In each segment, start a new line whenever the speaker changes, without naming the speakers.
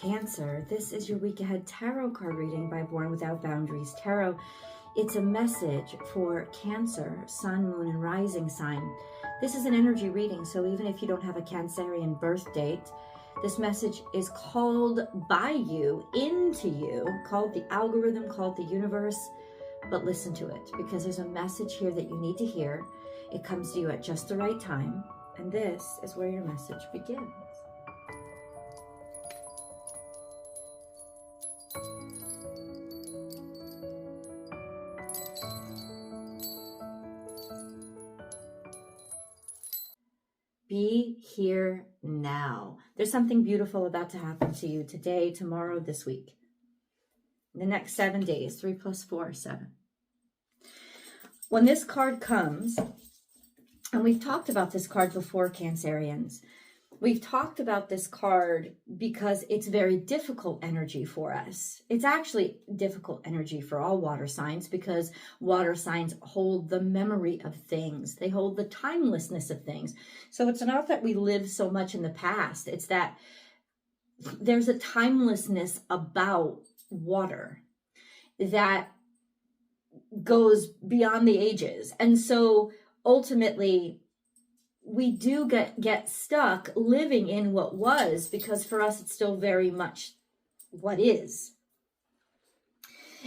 Cancer, this is your week ahead tarot card reading by Born Without Boundaries Tarot. It's a message for Cancer, Sun, Moon, and Rising sign. This is an energy reading, so even if you don't have a Cancerian birth date, this message is called by you, into you, called the algorithm, called the universe, but listen to it because there's a message here that you need to hear. It comes to you at just the right time, and this is where your message begins. Be here now. There's something beautiful about to happen to you today, tomorrow, this week. The next 7 days, 3 + 4, 7. When this card comes, and we've talked about this card before, Cancerians, we've talked about this card because it's very difficult energy for us. It's actually difficult energy for all water signs because water signs hold the memory of things. They hold the timelessness of things. So it's not that we live so much in the past. It's that there's a timelessness about water that goes beyond the ages. And so ultimately, we do get stuck living in what was, because for us, it's still very much what is.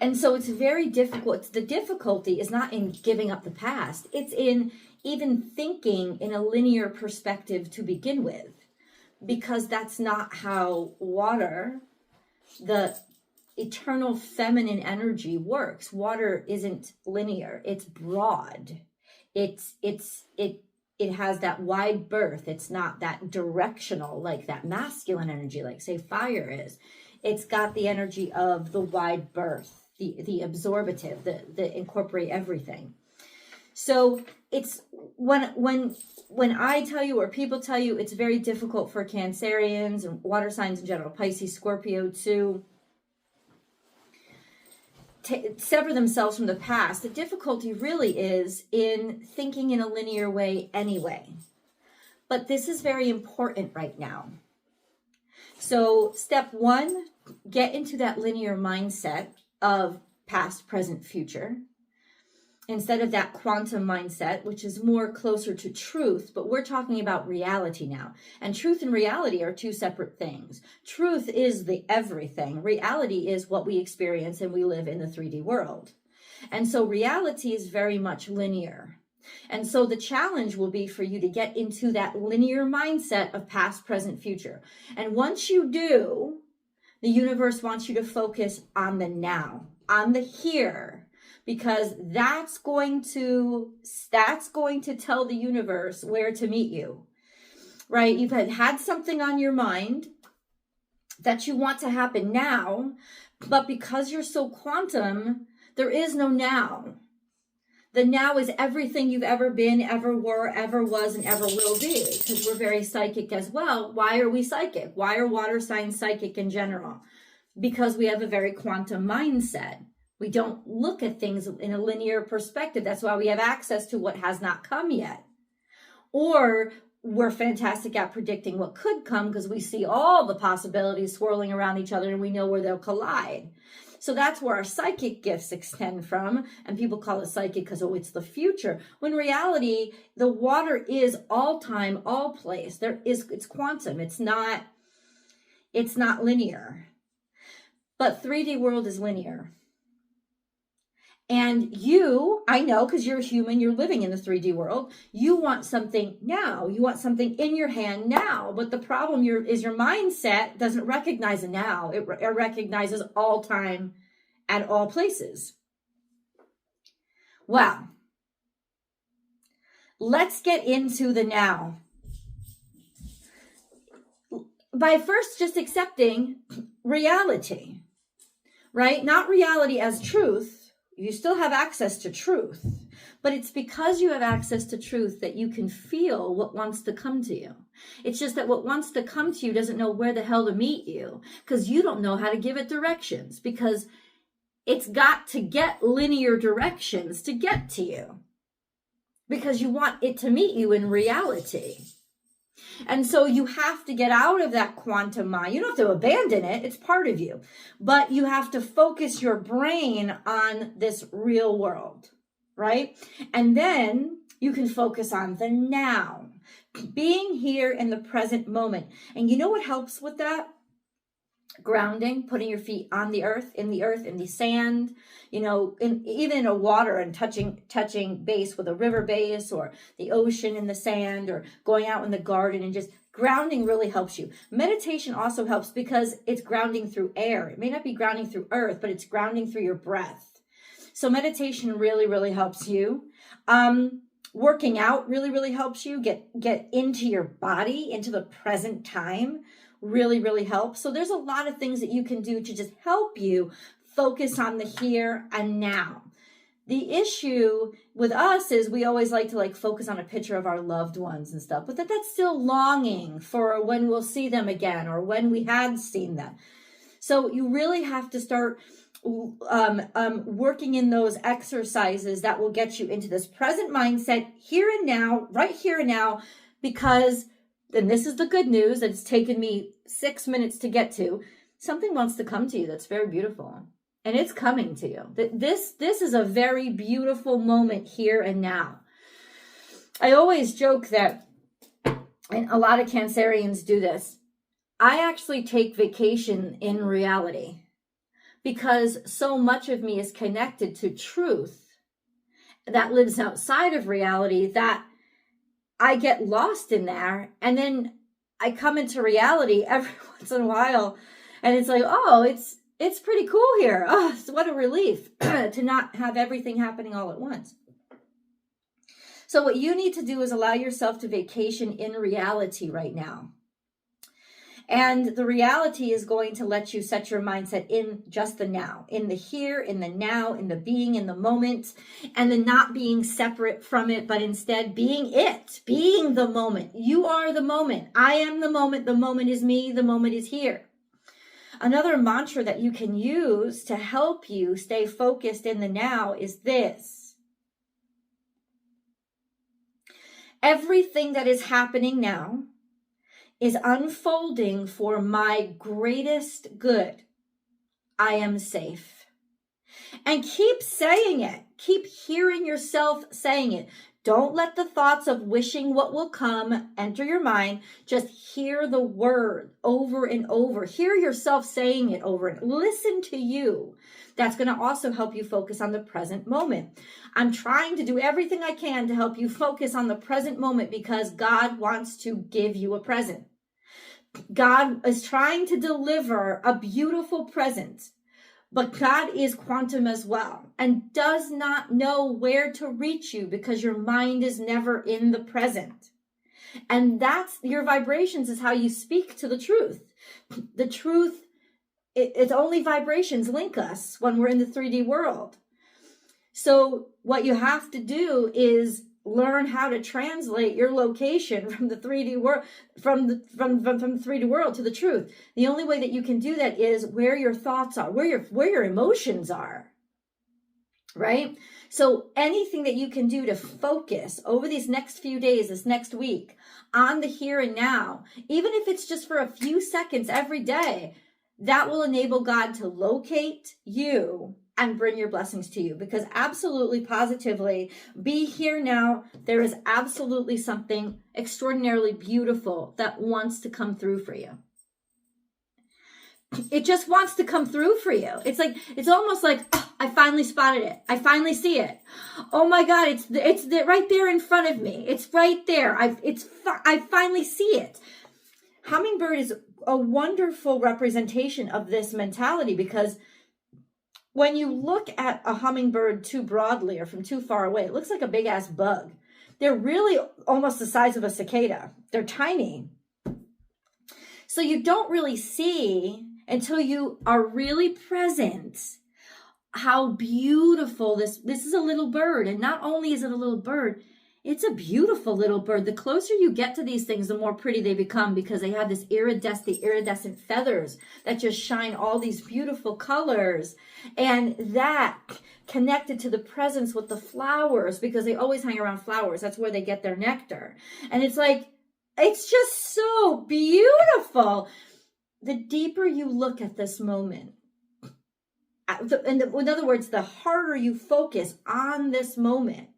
And so it's very difficult. The difficulty is not in giving up the past. It's in even thinking in a linear perspective to begin with, because that's not how water, the eternal feminine energy, works. Water isn't linear. It's broad. It has that wide berth. It's not that directional like that masculine energy, like say fire is. It's got the energy of the wide berth, the absorbative, the incorporate everything. So it's when I tell you, or people tell you, it's very difficult for Cancerians and water signs in general, Pisces, Scorpio to sever themselves from the past. The difficulty really is in thinking in a linear way anyway. But this is very important right now. So step 1, get into that linear mindset of past, present, future, instead of that quantum mindset, which is more closer to truth. But we're talking about reality now. And truth and reality are two separate things. Truth is the everything. Reality is what we experience and we live in the 3D world. And so reality is very much linear. And so the challenge will be for you to get into that linear mindset of past, present, future. And once you do, the universe wants you to focus on the now, on the here, because that's going to tell the universe where to meet you, right? You've had something on your mind that you want to happen now, but because you're so quantum, there is no now. The now is everything you've ever been, ever were, ever was, and ever will be, because we're very psychic as well. Why are we psychic? Why are water signs psychic in general? Because we have a very quantum mindset. We don't look at things in a linear perspective. That's why we have access to what has not come yet. Or we're fantastic at predicting what could come because we see all the possibilities swirling around each other and we know where they'll collide. So that's where our psychic gifts extend from. And people call it psychic because, oh, it's the future. When in reality, the water is all time, all place. It's quantum. It's not linear. But 3D world is linear. And you, I know, because you're a human, you're living in the 3D world, you want something now. You want something in your hand now. But the problem is your mindset doesn't recognize a now. It recognizes all time at all places. Well, let's get into the now. By first just accepting reality, right? Not reality as truth. You still have access to truth, but it's because you have access to truth that you can feel what wants to come to you. It's just that what wants to come to you doesn't know where the hell to meet you because you don't know how to give it directions, because it's got to get linear directions to get to you because you want it to meet you in reality. And so you have to get out of that quantum mind. You don't have to abandon it. It's part of you. But you have to focus your brain on this real world, right? And then you can focus on the now, being here in the present moment. And you know what helps with that? Grounding, putting your feet on the earth, in the sand, even in a water, and touching base with a river base or the ocean in the sand, or going out in the garden, and just grounding really helps you. Meditation also helps because it's grounding through air. It may not be grounding through earth, but it's grounding through your breath. So meditation really, really helps you. Working out really, really helps you get into your body, into the present time. Really, really helps. So there's a lot of things that you can do to just help you focus on the here and now. The issue with us is we always like to focus on a picture of our loved ones and stuff, but that's still longing for when we'll see them again or when we had seen them. So you really have to start working in those exercises that will get you into this present mindset here and now, right here and now, because and this is the good news that it's taken me 6 minutes to get to. Something wants to come to you that's very beautiful. And it's coming to you. This is a very beautiful moment here and now. I always joke that, and a lot of Cancerians do this, I actually take vacation in reality because so much of me is connected to truth that lives outside of reality that I get lost in there, and then I come into reality every once in a while, and it's like, oh, it's pretty cool here. Oh, what a relief to not have everything happening all at once. So what you need to do is allow yourself to vacation in reality right now. And the reality is going to let you set your mindset in just the now, in the here, in the now, in the being, in the moment, and the not being separate from it, but instead being it, being the moment. You are the moment. I am the moment. The moment is me. The moment is here. Another mantra that you can use to help you stay focused in the now is this. Everything that is happening now is unfolding for my greatest good. I am safe. And keep saying it. Keep hearing yourself saying it. Don't let the thoughts of wishing what will come enter your mind. Just hear the word over and over. Hear yourself saying it over and listen to you. That's going to also help you focus on the present moment. I'm trying to do everything I can to help you focus on the present moment because God wants to give you a present. God is trying to deliver a beautiful present, but God is quantum as well and does not know where to reach you because your mind is never in the present. And that's your vibrations is how you speak to the truth. The truth, it's only vibrations link us when we're in the 3D world. So what you have to do is learn how to translate your location from the 3D world, from the 3D world to the truth. The only way that you can do that is where your thoughts are, where your emotions are, right? So anything that you can do to focus over these next few days, this next week, on the here and now, even if it's just for a few seconds every day, that will enable God to locate you and bring your blessings to you, because absolutely, positively, be here now. There is absolutely something extraordinarily beautiful that wants to come through for you. It just wants to come through for you. It's almost like, oh, I finally spotted it. I finally see it. Oh my God, it's right there in front of me. It's right there. I finally see it. Hummingbird is a wonderful representation of this mentality, because when you look at a hummingbird too broadly or from too far away, it looks like a big ass bug. They're really almost the size of a cicada. They're tiny. So you don't really see until you are really present how beautiful this is a little bird. And not only is it a little bird, it's a beautiful little bird. The closer you get to these things, the more pretty they become, because they have this iridescent feathers that just shine all these beautiful colors. And that connected to the presence with the flowers, because they always hang around flowers. That's where they get their nectar. And it's like, It's just so beautiful. The deeper you look at this moment, in other words, the harder you focus on this moment,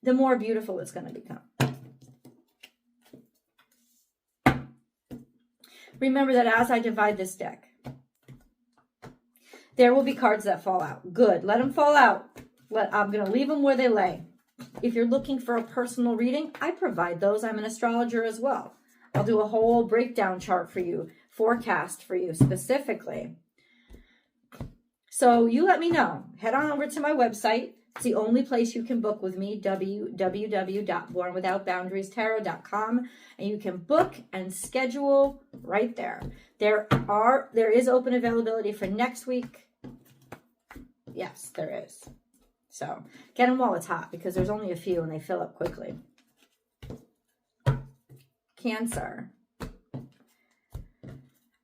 the more beautiful it's going to become. Remember that as I divide this deck, there will be cards that fall out. Good. Let them fall out. I'm going to leave them where they lay. If you're looking for a personal reading, I provide those. I'm an astrologer as well. I'll do a whole breakdown chart for you, forecast for you specifically. So you let me know. Head on over to my website. It's the only place you can book with me, www.bornwithoutboundariestarot.com, and you can book and schedule right there. There is open availability for next week. Yes, there is. So get them while it's hot, because there's only a few and they fill up quickly. Cancer.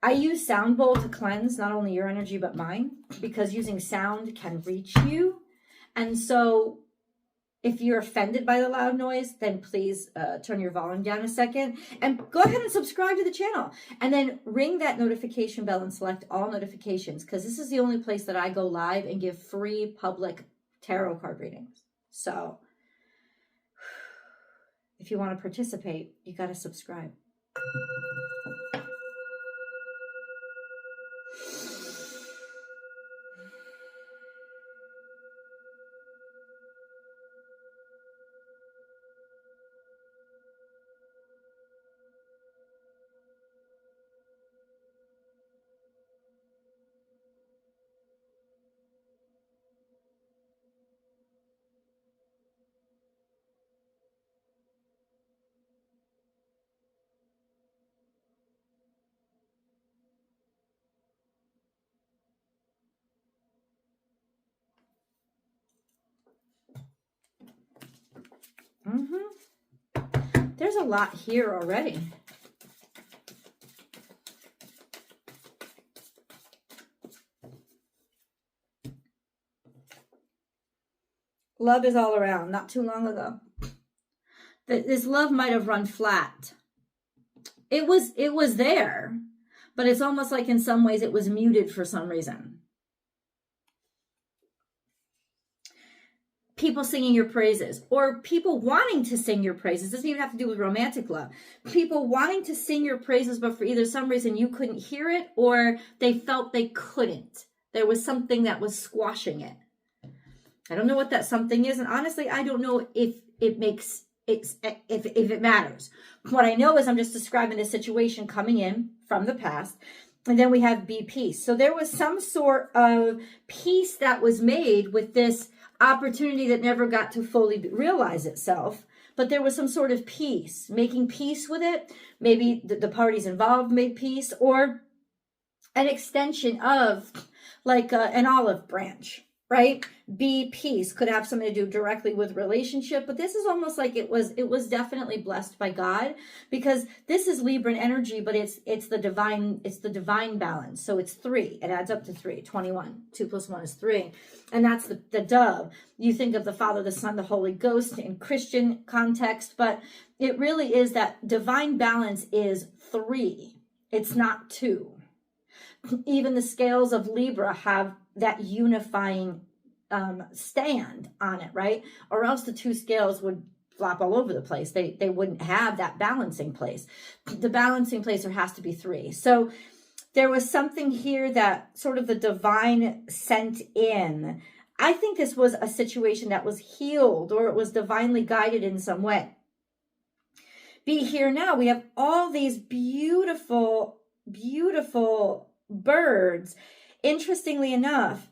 I use Sound Bowl to cleanse not only your energy but mine, because using sound can reach you. And so if you're offended by the loud noise, then please turn your volume down a second and go ahead and subscribe to the channel, and then ring that notification bell and select all notifications, because this is the only place that I go live and give free public tarot card readings. So if you want to participate, you got to subscribe. There's a lot here already. Love is all around. Not too long ago, this love might have run flat. It was there, but it's almost like in some ways it was muted for some reason. People singing your praises, or people wanting to sing your praises. It doesn't even have to do with romantic love. People wanting to sing your praises, but for either some reason you couldn't hear it, or they felt they couldn't. There was something that was squashing it. I don't know what that something is, and honestly, I don't know if it makes if it matters. What I know is I'm just describing the situation coming in from the past. And then we have be peace. So there was some sort of peace that was made with this opportunity that never got to fully realize itself, but there was some sort of peace, making peace with it. Maybe the parties involved made peace, or an extension of like an olive branch, right? Be peace could have something to do directly with relationship, but this is almost like it was definitely blessed by God, because this is Libran energy, but it's the divine balance. So it's 3. It adds up to 3, 21. 2 plus 1 is 3. And that's the dove. You think of the Father, the Son, the Holy Ghost in Christian context, but it really is that divine balance is 3. It's not 2. Even the scales of Libra have that unifying stand on it, right? Or else the 2 scales would flop all over the place. They wouldn't have that balancing place. The balancing place, there has to be 3. So there was something here that sort of the divine sent in. I think this was a situation that was healed, or it was divinely guided in some way. Be here now. We have all these beautiful, beautiful birds. Interestingly enough,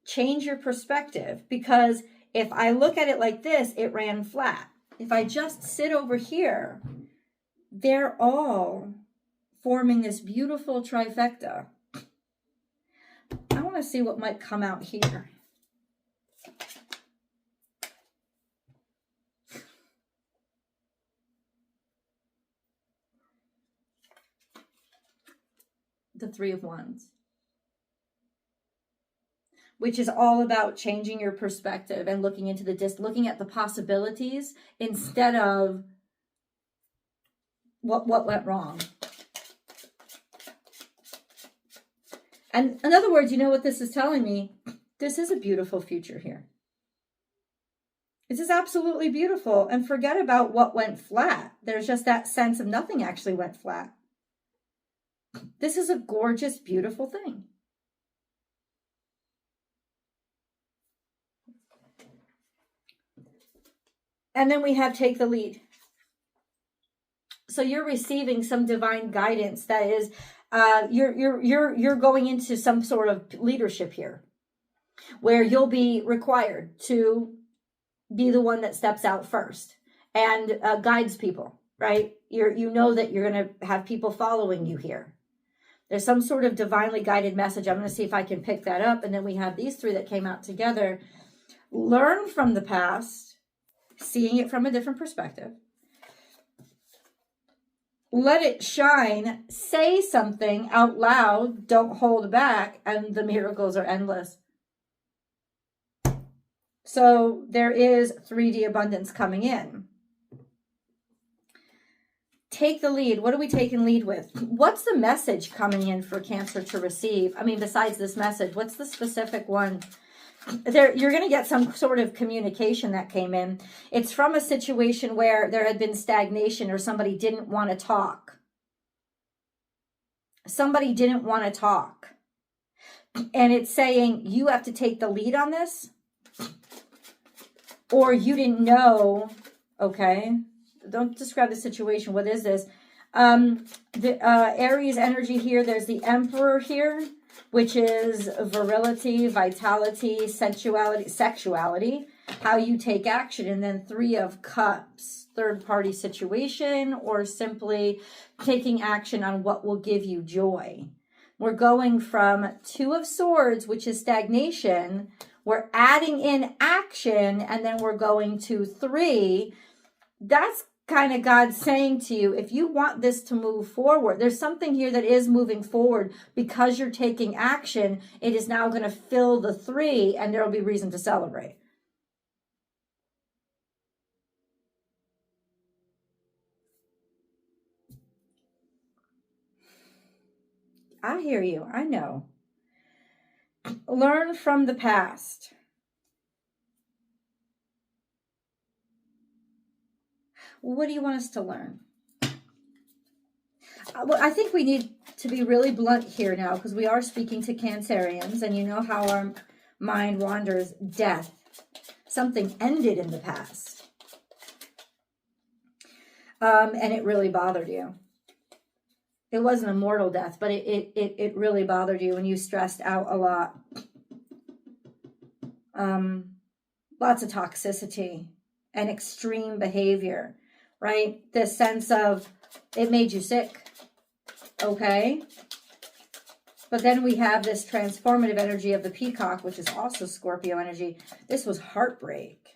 change your perspective, because if I look at it like this, it ran flat. If I just sit over here, they're all forming this beautiful trifecta. I want to see what might come out here. The 3 of Wands, which is all about changing your perspective and looking into looking at the possibilities instead of what went wrong. And in other words, you know what this is telling me? This is a beautiful future here. This is absolutely beautiful. And forget about what went flat. There's just that sense of nothing actually went flat. This is a gorgeous, beautiful thing. And then we have take the lead. So you're receiving some divine guidance that is, you're going into some sort of leadership here, where you'll be required to be the one that steps out first and guides people, right? You know that you're going to have people following you here. There's some sort of divinely guided message. I'm going to see if I can pick that up. And then we have these three that came out together. Learn from the past, seeing it from a different perspective. Let it shine. Say something out loud. Don't hold back. And the miracles are endless. So there is 3D abundance coming in. Take the lead. What are we taking lead with? What's the message coming in for Cancer to receive? I mean, besides this message, what's the specific one? You're going to get some sort of communication that came in. It's from a situation where there had been stagnation or somebody didn't want to talk. Somebody didn't want to talk. And it's saying, you have to take the lead on this. Or you didn't know, okay? Don't describe the situation. What is this? The Aries energy here, there's the Emperor here, which is virility, vitality, sensuality, sexuality, how you take action. And then 3 of Cups, third-party situation, or simply taking action on what will give you joy. We're going from 2 of Swords, which is stagnation. We're adding in action, and then we're going to 3. That's kind of God saying to you, if you want this to move forward, there's something here that is moving forward because you're taking action. It is now going to fill the 3, and there will be reason to celebrate. I hear you. I know. Learn from the past. What do you want us to learn? Well, I think we need to be really blunt here now, because we are speaking to Cancerians, and you know how our mind wanders. Death. Something ended in the past. And it really bothered you. It wasn't a mortal death, but it really bothered you, and you stressed out a lot. Lots of toxicity and extreme behavior, right? This sense of it made you sick, okay? But then we have this transformative energy of the Peacock, which is also Scorpio energy. This was heartbreak.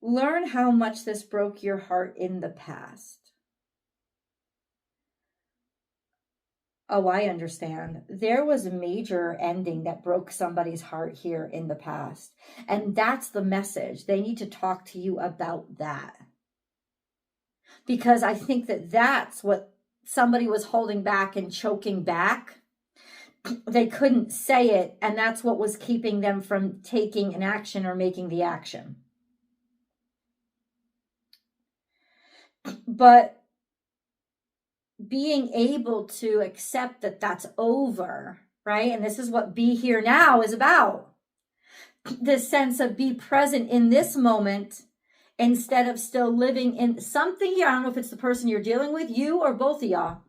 Learn how much this broke your heart in the past. Oh, I understand. There was a major ending that broke somebody's heart here in the past. And that's the message. They need to talk to you about that. Because I think that that's what somebody was holding back and choking back. They couldn't say it, and that's what was keeping them from taking an action or making the action. But being able to accept that that's over, right? And this is what Be Here Now is about. This sense of be present in this moment instead of still living in something here. I don't know if it's the person you're dealing with, you or both of y'all.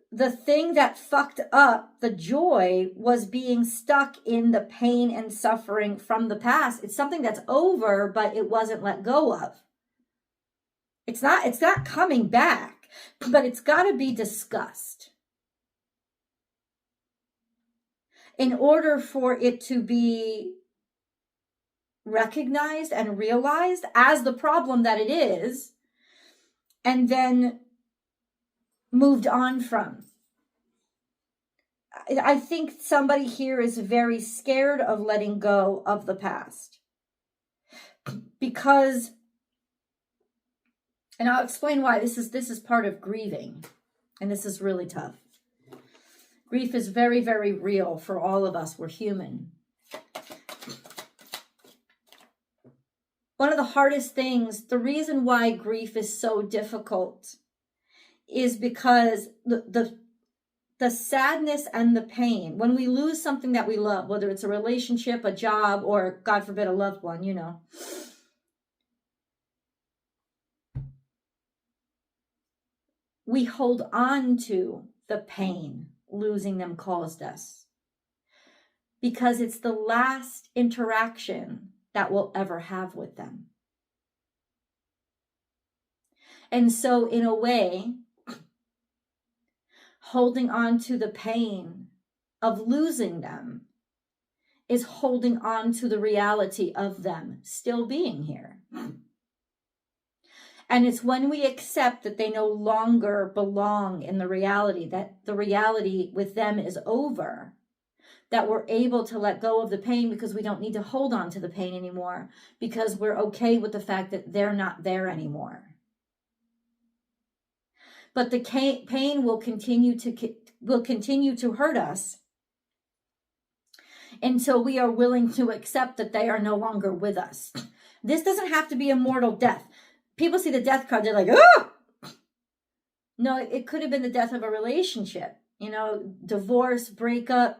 The thing that fucked up the joy was being stuck in the pain and suffering from the past. It's something that's over, but it wasn't let go of. It's not coming back, but it's got to be discussed. In order for it to be recognized and realized as the problem that it is, and then moved on from. I think somebody here is very scared of letting go of the past. Because, and I'll explain why this is part of grieving, and this is really tough. Grief is very, very real for all of us. We're human. One of the hardest things, the reason why grief is so difficult is because the sadness and the pain, when we lose something that we love, whether it's a relationship, a job, or God forbid, a loved one, you know, we hold on to the pain losing them caused us because it's the last interaction that we'll ever have with them. And so in a way, holding on to the pain of losing them is holding on to the reality of them still being here. And it's when we accept that they no longer belong in the reality, that the reality with them is over, that we're able to let go of the pain because we don't need to hold on to the pain anymore, because we're okay with the fact that they're not there anymore. But the pain will continue to hurt us until we are willing to accept that they are no longer with us. This doesn't have to be a mortal death. People see the death card, they're like, oh! No, it could have been the death of a relationship, you know, divorce, breakup.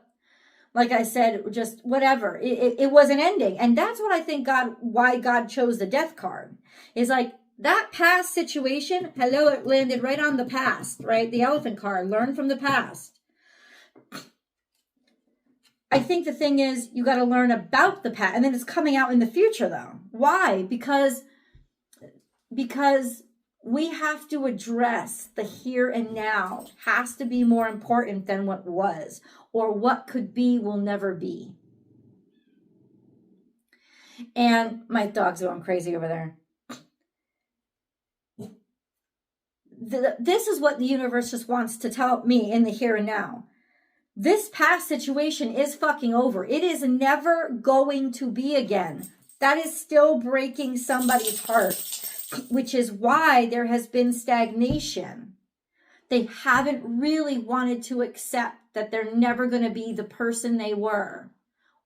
Like I said, just whatever. It was an ending. And that's what I think why God chose the death card. Is like that past situation, hello, it landed right on the past, right? The elephant card, learn from the past. I think the thing is, you got to learn about the past. And then it's coming out in the future, though. Why? Because we have to address the here and now. Has to be more important than what was, or what could be will never be. And my dog's going crazy over there. This is what the universe just wants to tell me in the here and now. This past situation is fucking over. It is never going to be again. That is still breaking somebody's heart, which is why there has been stagnation. They haven't really wanted to accept that they're never going to be the person they were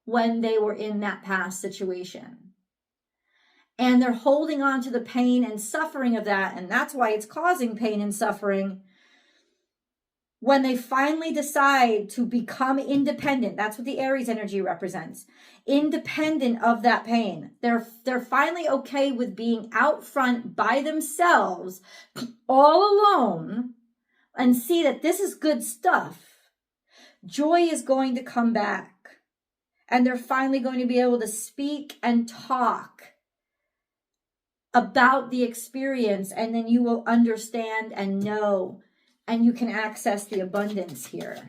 when they were in that past situation. And they're holding on to the pain and suffering of that. And that's why it's causing pain and suffering. When they finally decide to become independent, that's what the Aries energy represents. Independent of that pain. They're finally okay with being out front by themselves, all alone, and see that this is good stuff. Joy is going to come back. And they're finally going to be able to speak and talk about the experience, and then you will understand and know, and you can access the abundance here.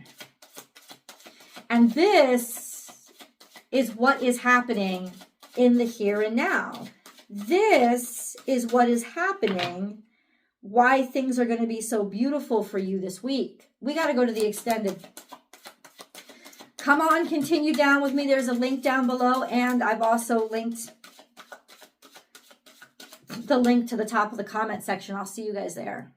And this is what is happening in the here and now. This is what is happening, why things are going to be so beautiful for you this week. We got to go to the extended. Come on, continue down with me. There's a link down below, and I've also linked the link to the top of the comment section. I'll see you guys there.